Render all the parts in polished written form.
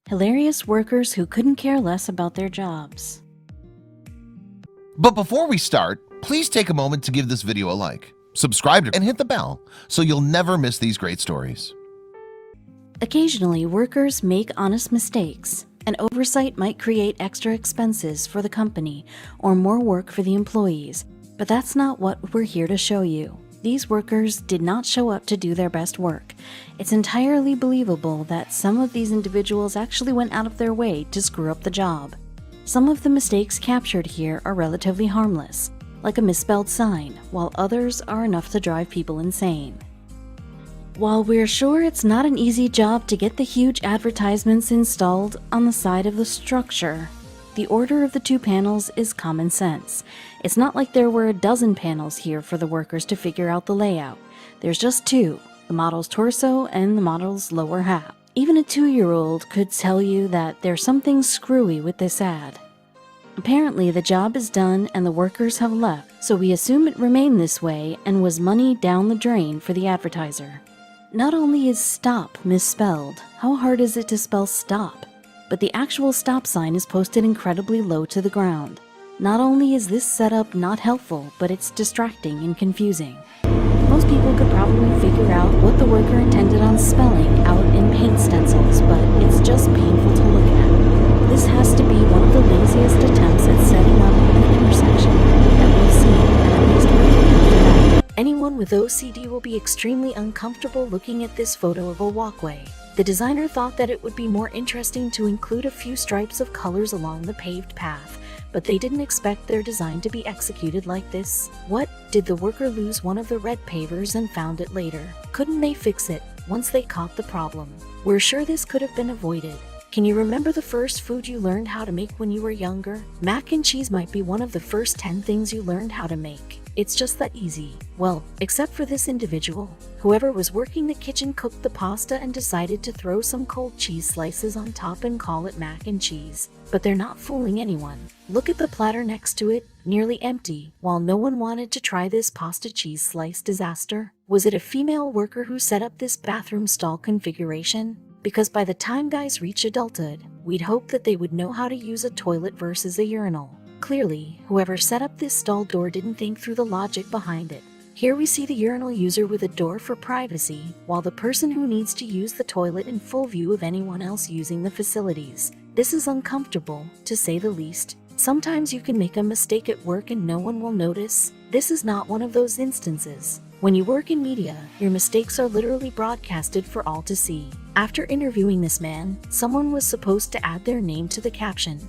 Hilarious workers who couldn't care less about their jobs. But before we start, please take a moment to give this video a like, subscribe and hit the bell so you'll never miss these great stories. Occasionally, workers make honest mistakes. An oversight might create extra expenses for the company or more work for the employees, but that's not what we're here to show you. These workers did not show up to do their best work. It's entirely believable that some of these individuals actually went out of their way to screw up the job. Some of the mistakes captured here are relatively harmless, like a misspelled sign, while others are enough to drive people insane. While we're sure it's not an easy job to get the huge advertisements installed on the side of the structure, the order of the two panels is common sense. It's not like there were a dozen panels here for the workers to figure out the layout. There's just two, the model's torso and the model's lower half. Even a 2-year-old could tell you that there's something screwy with this ad. Apparently the job is done and the workers have left, so we assume it remained this way and was money down the drain for the advertiser. Not only is stop misspelled, how hard is it to spell stop? But the actual stop sign is posted incredibly low to the ground. Not only is this setup not helpful, but it's distracting and confusing. Most people could probably figure out what the worker intended on spelling out in paint stencils, but it's just painful to look at. This has to be one of the laziest attempts at setting up an intersection that we've seen at least one today. Anyone with OCD will be extremely uncomfortable looking at this photo of a walkway. The designer thought that it would be more interesting to include a few stripes of colors along the paved path, but they didn't expect their design to be executed like this. What? Did the worker lose one of the red pavers and found it later? Couldn't they fix it once they caught the problem? We're sure this could have been avoided. Can you remember the first food you learned how to make when you were younger? Mac and cheese might be one of the first 10 things you learned how to make. It's just that easy. Well, except for this individual. Whoever was working the kitchen cooked the pasta and decided to throw some cold cheese slices on top and call it mac and cheese. But they're not fooling anyone. Look at the platter next to it, nearly empty, while no one wanted to try this pasta cheese slice disaster. Was it a female worker who set up this bathroom stall configuration? Because by the time guys reach adulthood, we'd hope that they would know how to use a toilet versus a urinal. Clearly, whoever set up this stall door didn't think through the logic behind it. Here we see the urinal user with a door for privacy, while the person who needs to use the toilet in full view of anyone else using the facilities. This is uncomfortable, to say the least. Sometimes you can make a mistake at work and no one will notice. This is not one of those instances. When you work in media, your mistakes are literally broadcasted for all to see. After interviewing this man, someone was supposed to add their name to the caption.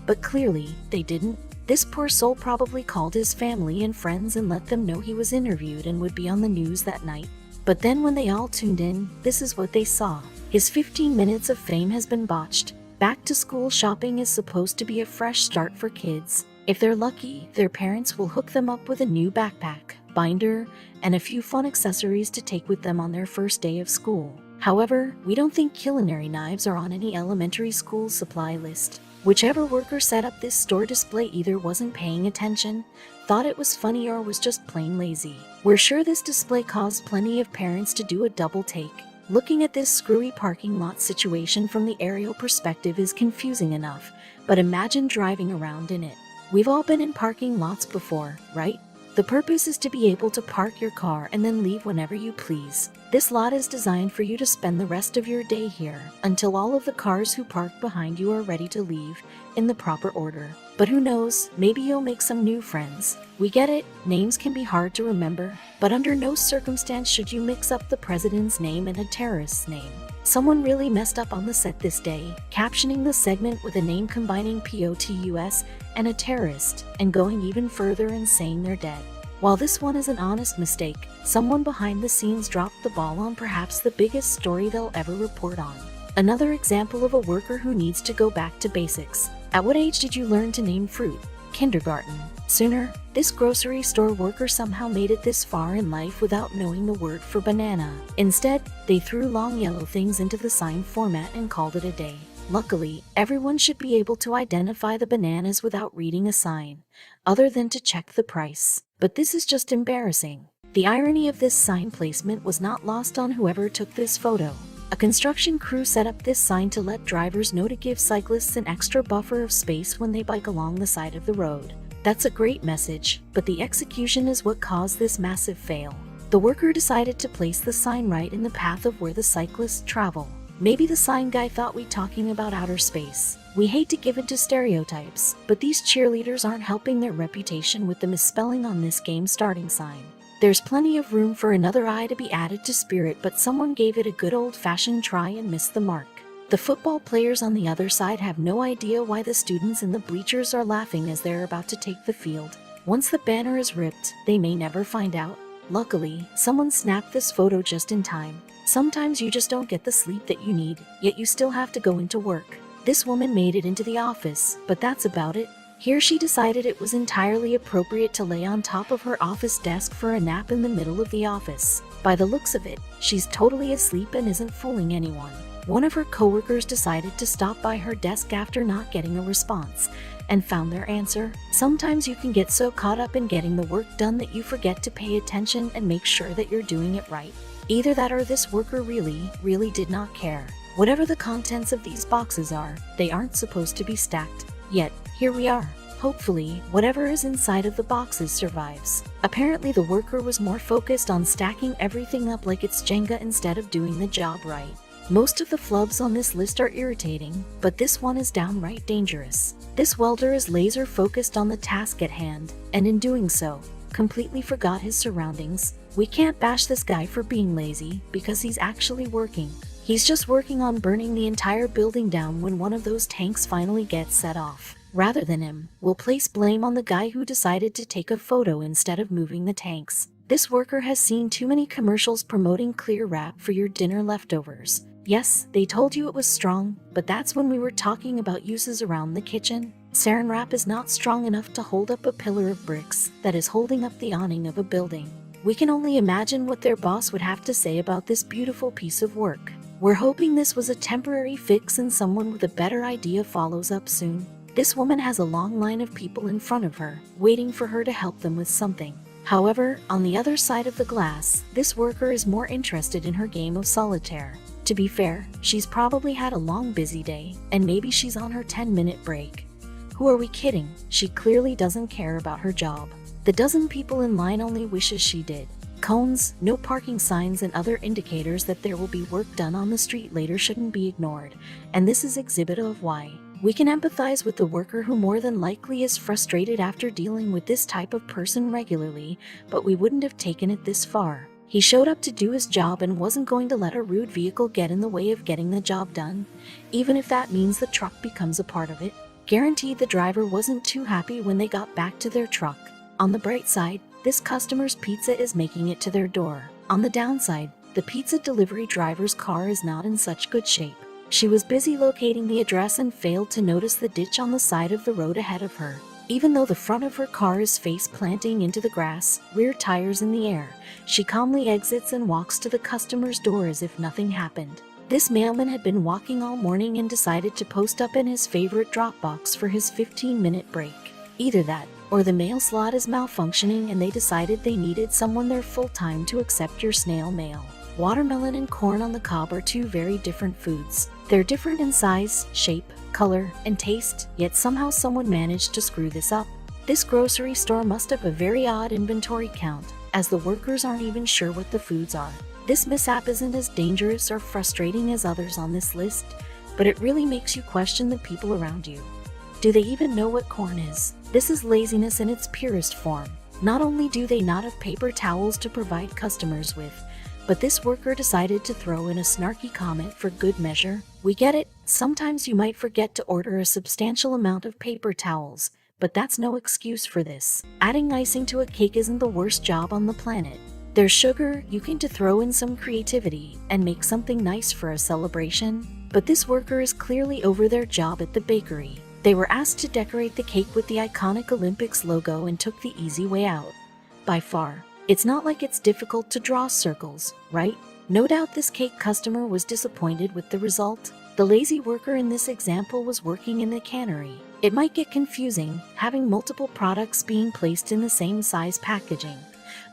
But clearly, they didn't. This poor soul probably called his family and friends and let them know he was interviewed and would be on the news that night. But then when they all tuned in, this is what they saw. His 15 minutes of fame has been botched. Back to school shopping is supposed to be a fresh start for kids. If they're lucky, their parents will hook them up with a new backpack, binder, and a few fun accessories to take with them on their first day of school. However, we don't think culinary knives are on any elementary school supply list. Whichever worker set up this store display either wasn't paying attention, thought it was funny, or was just plain lazy. We're sure this display caused plenty of parents to do a double take. Looking at this screwy parking lot situation from the aerial perspective is confusing enough, but imagine driving around in it. We've all been in parking lots before, right? The purpose is to be able to park your car and then leave whenever you please. This lot is designed for you to spend the rest of your day here, until all of the cars who park behind you are ready to leave, in the proper order. But who knows, maybe you'll make some new friends. We get it, names can be hard to remember, but under no circumstance should you mix up the president's name and a terrorist's name. Someone really messed up on the set this day, captioning the segment with a name combining POTUS and a terrorist, and going even further and saying they're dead. While this one is an honest mistake, someone behind the scenes dropped the ball on perhaps the biggest story they'll ever report on. Another example of a worker who needs to go back to basics. At what age did you learn to name fruit? Kindergarten. Sooner, this grocery store worker somehow made it this far in life without knowing the word for banana. Instead, they threw long yellow things into the sign format and called it a day. Luckily, everyone should be able to identify the bananas without reading a sign, other than to check the price. But this is just embarrassing. The irony of this sign placement was not lost on whoever took this photo. A construction crew set up this sign to let drivers know to give cyclists an extra buffer of space when they bike along the side of the road. That's a great message, but the execution is what caused this massive fail. The worker decided to place the sign right in the path of where the cyclists travel. Maybe the sign guy thought we talking about outer space. We hate to give into stereotypes, but these cheerleaders aren't helping their reputation with the misspelling on this game starting sign. There's plenty of room for another I to be added to Spirit, but someone gave it a good old-fashioned try and missed the mark. The football players on the other side have no idea why the students in the bleachers are laughing as they're about to take the field. Once the banner is ripped, they may never find out. Luckily, someone snapped this photo just in time. Sometimes you just don't get the sleep that you need, yet you still have to go into work. This woman made it into the office, but that's about it. Here she decided it was entirely appropriate to lay on top of her office desk for a nap in the middle of the office. By the looks of it, she's totally asleep and isn't fooling anyone. One of her coworkers decided to stop by her desk after not getting a response, and found their answer. Sometimes you can get so caught up in getting the work done that you forget to pay attention and make sure that you're doing it right. Either that or this worker really did not care. Whatever the contents of these boxes are, they aren't supposed to be stacked. Yet, here we are. Hopefully, whatever is inside of the boxes survives. Apparently the worker was more focused on stacking everything up like it's Jenga instead of doing the job right. Most of the flubs on this list are irritating, but this one is downright dangerous. This welder is laser focused on the task at hand, and in doing so, completely forgot his surroundings. We can't bash this guy for being lazy, because he's actually working. He's just working on burning the entire building down when one of those tanks finally gets set off. Rather than him, we'll place blame on the guy who decided to take a photo instead of moving the tanks. This worker has seen too many commercials promoting clear wrap for your dinner leftovers. Yes, they told you it was strong, but that's when we were talking about uses around the kitchen. Saran wrap is not strong enough to hold up a pillar of bricks that is holding up the awning of a building. We can only imagine what their boss would have to say about this beautiful piece of work. We're hoping this was a temporary fix and someone with a better idea follows up soon. This woman has a long line of people in front of her, waiting for her to help them with something. However, on the other side of the glass, this worker is more interested in her game of solitaire. To be fair, she's probably had a long busy day, and maybe she's on her 10-minute break. Who are we kidding? She clearly doesn't care about her job. The dozen people in line only wishes she did. Cones, no parking signs, and other indicators that there will be work done on the street later shouldn't be ignored, and this is exhibit of why. We can empathize with the worker who more than likely is frustrated after dealing with this type of person regularly, but we wouldn't have taken it this far. He showed up to do his job and wasn't going to let a rude vehicle get in the way of getting the job done, even if that means the truck becomes a part of it. Guaranteed the driver wasn't too happy when they got back to their truck. On the bright side, this customer's pizza is making it to their door. On the downside, the pizza delivery driver's car is not in such good shape. She was busy locating the address and failed to notice the ditch on the side of the road ahead of her. Even though the front of her car is face planting into the grass, rear tires in the air, she calmly exits and walks to the customer's door as if nothing happened. This mailman had been walking all morning and decided to post up in his favorite drop box for his 15-minute break. Either that, or the mail slot is malfunctioning and they decided they needed someone there full-time to accept your snail mail. Watermelon and corn on the cob are two very different foods. They're different in size, shape, color, and taste, yet somehow someone managed to screw this up. This grocery store must have a very odd inventory count, as the workers aren't even sure what the foods are. This mishap isn't as dangerous or frustrating as others on this list, but it really makes you question the people around you. Do they even know what corn is? This is laziness in its purest form. Not only do they not have paper towels to provide customers with, but this worker decided to throw in a snarky comment for good measure. We get it, sometimes you might forget to order a substantial amount of paper towels, but that's no excuse for this. Adding icing to a cake isn't the worst job on the planet. There's sugar, you can throw in some creativity and make something nice for a celebration, but this worker is clearly over their job at the bakery. They were asked to decorate the cake with the iconic Olympics logo and took the easy way out. By far. It's not like it's difficult to draw circles, right? No doubt this cake customer was disappointed with the result. The lazy worker in this example was working in the cannery. It might get confusing, having multiple products being placed in the same size packaging.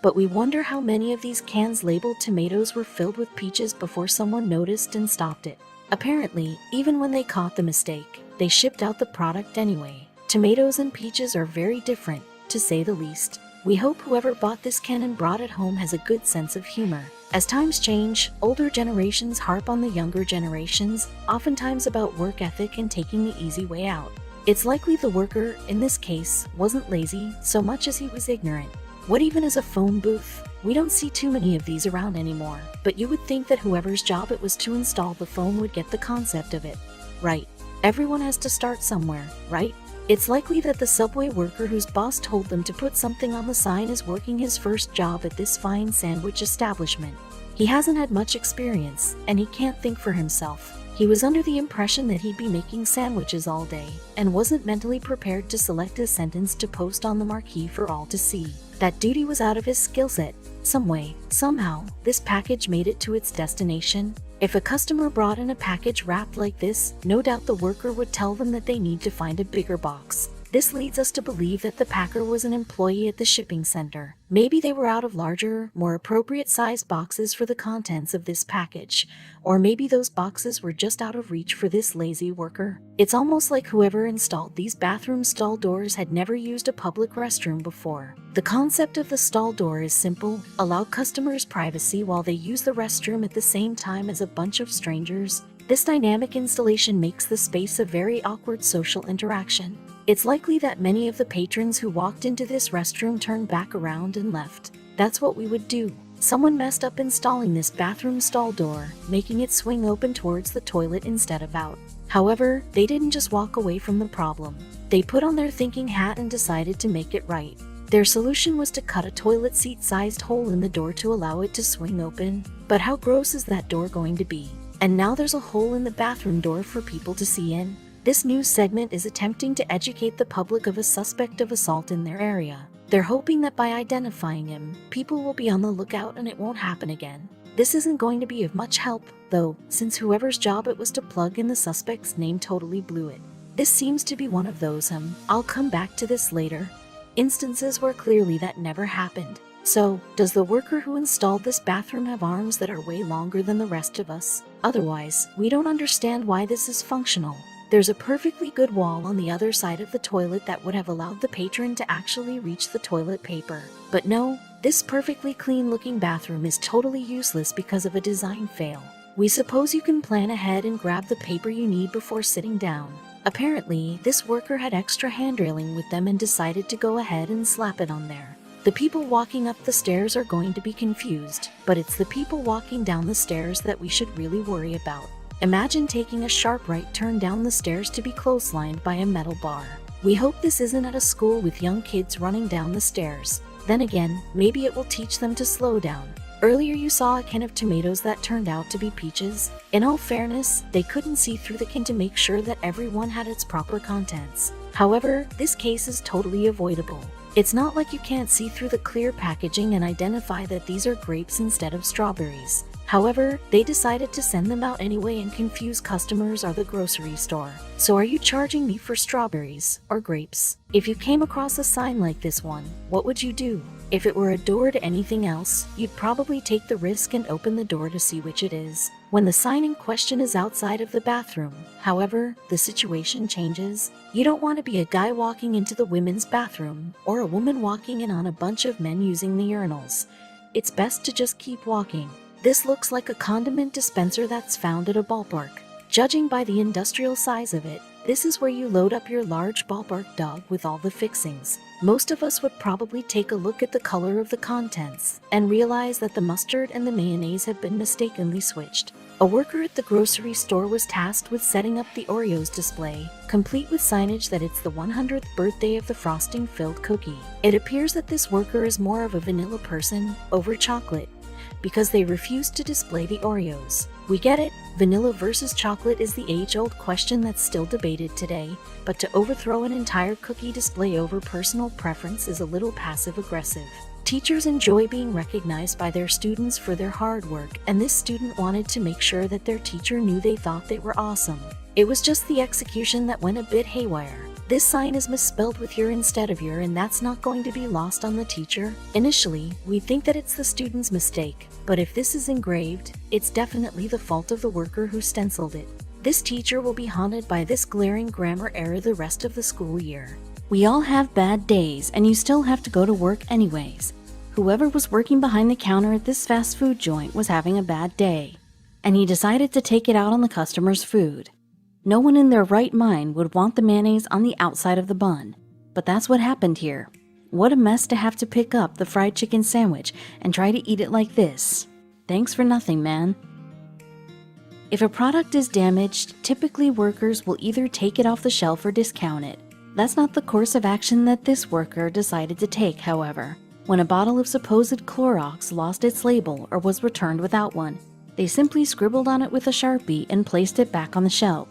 But we wonder how many of these cans labeled tomatoes were filled with peaches before someone noticed and stopped it. Apparently, even when they caught the mistake, they shipped out the product anyway. Tomatoes and peaches are very different, to say the least. We hope whoever bought this can and brought it home has a good sense of humor. As times change, older generations harp on the younger generations, oftentimes about work ethic and taking the easy way out. It's likely the worker, in this case, wasn't lazy so much as he was ignorant. What even is a phone booth? We don't see too many of these around anymore, but you would think that whoever's job it was to install the phone would get the concept of it. Right. Everyone has to start somewhere, right? It's likely that the subway worker whose boss told them to put something on the sign is working his first job at this fine sandwich establishment. He hasn't had much experience, and he can't think for himself. He was under the impression that he'd be making sandwiches all day, and wasn't mentally prepared to select a sentence to post on the marquee for all to see. That duty was out of his skill set. Some way, somehow, this package made it to its destination. If a customer brought in a package wrapped like this, no doubt the worker would tell them that they need to find a bigger box. This leads us to believe that the packer was an employee at the shipping center. Maybe they were out of larger, more appropriate sized boxes for the contents of this package. Or maybe those boxes were just out of reach for this lazy worker. It's almost like whoever installed these bathroom stall doors had never used a public restroom before. The concept of the stall door is simple: allow customers privacy while they use the restroom at the same time as a bunch of strangers. This dynamic installation makes the space a very awkward social interaction. It's likely that many of the patrons who walked into this restroom turned back around and left. That's what we would do. Someone messed up installing this bathroom stall door, making it swing open towards the toilet instead of out. However, they didn't just walk away from the problem. They put on their thinking hat and decided to make it right. Their solution was to cut a toilet seat-sized hole in the door to allow it to swing open. But how gross is that door going to be? And now there's a hole in the bathroom door for people to see in. This news segment is attempting to educate the public of a suspect of assault in their area. They're hoping that by identifying him, people will be on the lookout and it won't happen again. This isn't going to be of much help, though, since whoever's job it was to plug in the suspect's name totally blew it. This seems to be one of those, I'll come back to this later, instances where clearly that never happened. So, does the worker who installed this bathroom have arms that are way longer than the rest of us? Otherwise, we don't understand why this is functional. There's a perfectly good wall on the other side of the toilet that would have allowed the patron to actually reach the toilet paper. But no, this perfectly clean-looking bathroom is totally useless because of a design fail. We suppose you can plan ahead and grab the paper you need before sitting down. Apparently, this worker had extra handrailing with them and decided to go ahead and slap it on there. The people walking up the stairs are going to be confused, but it's the people walking down the stairs that we should really worry about. Imagine taking a sharp right turn down the stairs to be clotheslined by a metal bar. We hope this isn't at a school with young kids running down the stairs. Then again, maybe it will teach them to slow down. Earlier you saw a can of tomatoes that turned out to be peaches. In all fairness, they couldn't see through the can to make sure that everyone had its proper contents. However, this case is totally avoidable. It's not like you can't see through the clear packaging and identify that these are grapes instead of strawberries. However, they decided to send them out anyway and confuse customers or the grocery store. So are you charging me for strawberries or grapes? If you came across a sign like this one, what would you do? If it were a door to anything else, you'd probably take the risk and open the door to see which it is. When the sign in question is outside of the bathroom, however, the situation changes. You don't want to be a guy walking into the women's bathroom or a woman walking in on a bunch of men using the urinals. It's best to just keep walking. This looks like a condiment dispenser that's found at a ballpark. Judging by the industrial size of it, this is where you load up your large ballpark dog with all the fixings. Most of us would probably take a look at the color of the contents and realize that the mustard and the mayonnaise have been mistakenly switched. A worker at the grocery store was tasked with setting up the Oreos display, complete with signage that it's the 100th birthday of the frosting-filled cookie. It appears that this worker is more of a vanilla person over chocolate, because they refused to display the Oreos. We get it, vanilla versus chocolate is the age-old question that's still debated today, but to overthrow an entire cookie display over personal preference is a little passive-aggressive. Teachers enjoy being recognized by their students for their hard work, and this student wanted to make sure that their teacher knew they thought they were awesome. It was just the execution that went a bit haywire. This sign is misspelled with your instead of your, and that's not going to be lost on the teacher. Initially, we think that it's the student's mistake, but if this is engraved, it's definitely the fault of the worker who stenciled it. This teacher will be haunted by this glaring grammar error the rest of the school year. We all have bad days, and you still have to go to work anyways. Whoever was working behind the counter at this fast food joint was having a bad day, and he decided to take it out on the customer's food. No one in their right mind would want the mayonnaise on the outside of the bun, but that's what happened here. What a mess to have to pick up the fried chicken sandwich and try to eat it like this. Thanks for nothing, man. If a product is damaged, typically workers will either take it off the shelf or discount it. That's not the course of action that this worker decided to take, however. When a bottle of supposed Clorox lost its label or was returned without one, they simply scribbled on it with a Sharpie and placed it back on the shelf.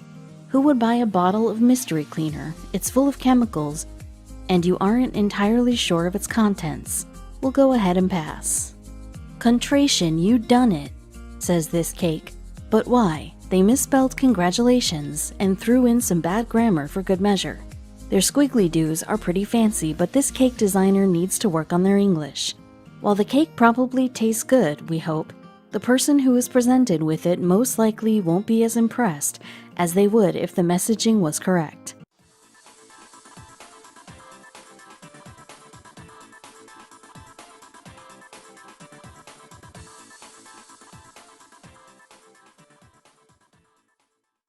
Who would buy a bottle of mystery cleaner? It's full of chemicals, and you aren't entirely sure of its contents. We'll go ahead and pass. Contration, you done it, says this cake. But why? They misspelled congratulations and threw in some bad grammar for good measure. Their squiggly doos are pretty fancy, but this cake designer needs to work on their English. While the cake probably tastes good, we hope, the person who is presented with it most likely won't be as impressed as they would if the messaging was correct.